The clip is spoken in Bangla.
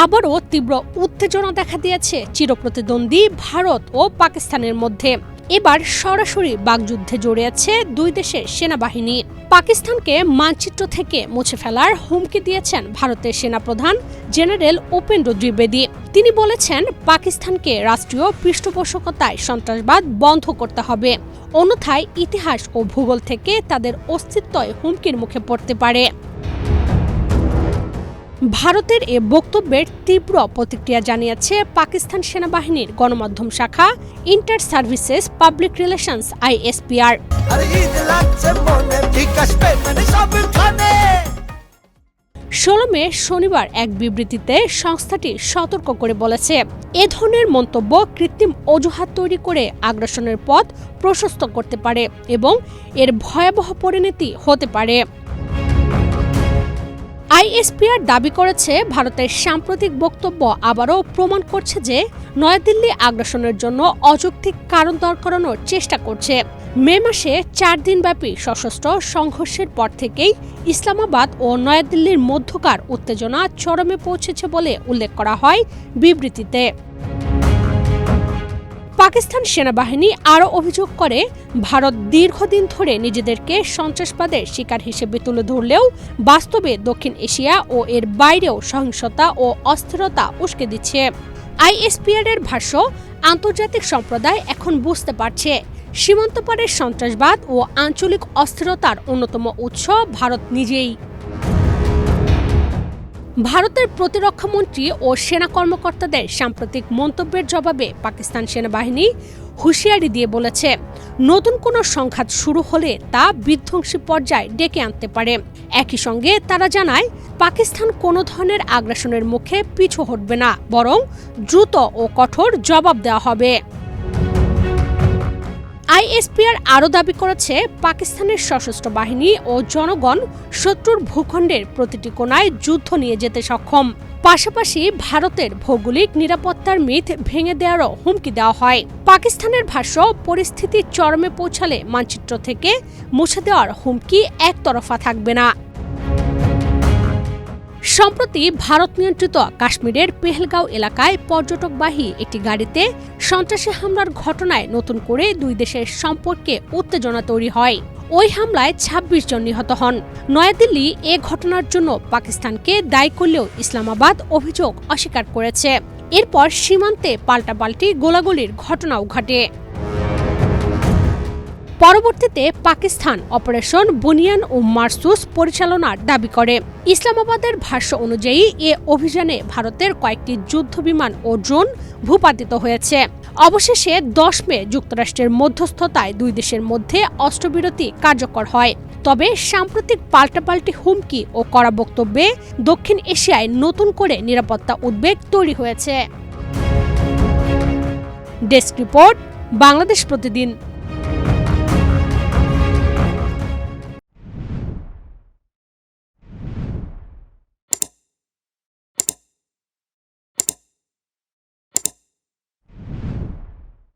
আবারও তীব্র উত্তেজনা দেখা দিয়েছে চিরপ্রতিদ্বন্দ্বী ভারত ও পাকিস্তানের মধ্যে। এবার সরাসরি বাগযুদ্ধে জড়িয়েছে দুই দেশের সেনাবাহিনী। পাকিস্তানকে মানচিত্র থেকে মুছে ফেলার হুমকি দিয়েছেন ভারতের সেনাপ্রধান জেনারেল উপেন্দ্র দ্বিবেদী। তিনি বলেছেন, পাকিস্তানকে রাষ্ট্রীয় পৃষ্ঠপোষকতায় সন্ত্রাসবাদ বন্ধ করতে হবে, অন্যথায় ইতিহাস ও ভূগোল থেকে তাদের অস্তিত্বই হুমকির মুখে পড়তে পারে। ভারতের এ বক্তব্যের তীব্র প্রতিক্রিয়া জানিয়েছে পাকিস্তান সেনাবাহিনীর গণমাধ্যম শাখা inter services public relations ISPR। মে শনিবার এক বিবৃতিতে সংস্থাটি সতর্ক করে বলেছে, এ ধরনের মন্তব্য কৃত্রিম অজুহাত তৈরি করে আগ্রাসনের পথ প্রশস্ত করতে পারে এবং এর ভয়াবহ পরিণতি হতে পারে। ISPR দাবি করেছে, ভারতের সাম্প্রতিক বক্তব্য আবারও প্রমাণ করছে যে নয়াদিল্লি আগ্রাসনের জন্য অযৌক্তিক কারণ দাঁড় করানোর চেষ্টা করছে। মে মাসে 4 দিনব্যাপী সশস্ত্র সংঘর্ষের পর থেকেই ইসলামাবাদ ও নয়াদিল্লির মধ্যকার উত্তেজনা চরমে পৌঁছেছে বলে উল্লেখ করা হয় বিবৃতিতে। পাকিস্তান সেনাবাহিনী আরও অভিযোগ করে, ভারত দীর্ঘদিন ধরে নিজেদেরকে সন্ত্রাসবাদের শিকার হিসেবে তুলে ধরলেও বাস্তবে দক্ষিণ এশিয়া ও এর বাইরেও সহিংসতা ও অস্থিরতা উস্কে দিচ্ছে। ISPR এর ভাষ্য, আন্তর্জাতিক সম্প্রদায় এখন বুঝতে পারছে সীমান্তপারের সন্ত্রাসবাদ ও আঞ্চলিক অস্থিরতার অন্যতম উৎস ভারত নিজেই। ভারতের প্রতিরক্ষামন্ত্রী ও সেনা কর্মকর্তাদের সাম্প্রতিক মন্তব্যের জবাবে পাকিস্তান সেনাবাহিনী হুঁশিয়ারি দিয়ে বলেছে, নতুন কোনো সংঘাত শুরু হলে তা বিধ্বংসী পর্যায়ে ডেকে আনতে পারে। একই সঙ্গে তারা জানায়, পাকিস্তান কোনো ধরনের আগ্রাসনের মুখে পিছু হটবে না, বরং দ্রুত ও কঠোর জবাব দেওয়া হবে। ISPR আরও দাবি করেছে, পাকিস্তানের সশস্ত্র বাহিনী ও জনগণ শত্রুর ভূখণ্ডের প্রতিটি কোণায় যুদ্ধ নিয়ে যেতে সক্ষম। পাশাপাশি ভারতের ভৌগোলিক নিরাপত্তার মিথ ভেঙে দেওয়ারও হুমকি দেওয়া হয়। পাকিস্তানের ভাষ্য, পরিস্থিতি চরমে পৌঁছালে মানচিত্র থেকে মুছে দেওয়ার হুমকি একতরফা থাকবে না। সম্প্রতি ভারত নিয়ন্ত্রিত কাশ্মীরের পেহেলগাঁও এলাকায় পর্যটকবাহী একটি গাড়িতে সন্ত্রাসী হামলার ঘটনায় নতুন করে দুই দেশের সম্পর্কে উত্তেজনা তৈরি হয়। ওই হামলায় 26 জন নিহত হন। নয়াদিল্লি এ ঘটনার জন্য পাকিস্তানকে দায়ী করলেও ইসলামাবাদ অভিযোগ অস্বীকার করেছে। এরপর সীমান্তে পাল্টাপাল্টি গোলাগুলির ঘটনাও ঘটে। পরবর্তীতে পাকিস্তান অপারেশন বুনিয়ান ও মারসুস পরিচালনার দাবি করে। ইসলামাবাদের ভাষ্য অনুযায়ী এ অভিযানে ভারতের কয়েকটি যুদ্ধবিমান ও ড্রোন ভূপাতিত হয়েছে। অবশেষে 10 মে যুক্তরাষ্ট্রের মধ্যস্থতায় দুই দেশের মধ্যে অস্ত্রবিরতি কার্যকর হয়। তবে সাম্প্রতিক পাল্টাপাল্টি হুমকি ও কড়া বক্তব্যে দক্ষিণ এশিয়ায় নতুন করে নিরাপত্তা উদ্বেগ তৈরি হয়েছে। ডেস্ক রিপোর্ট, বাংলাদেশ প্রতিদিন।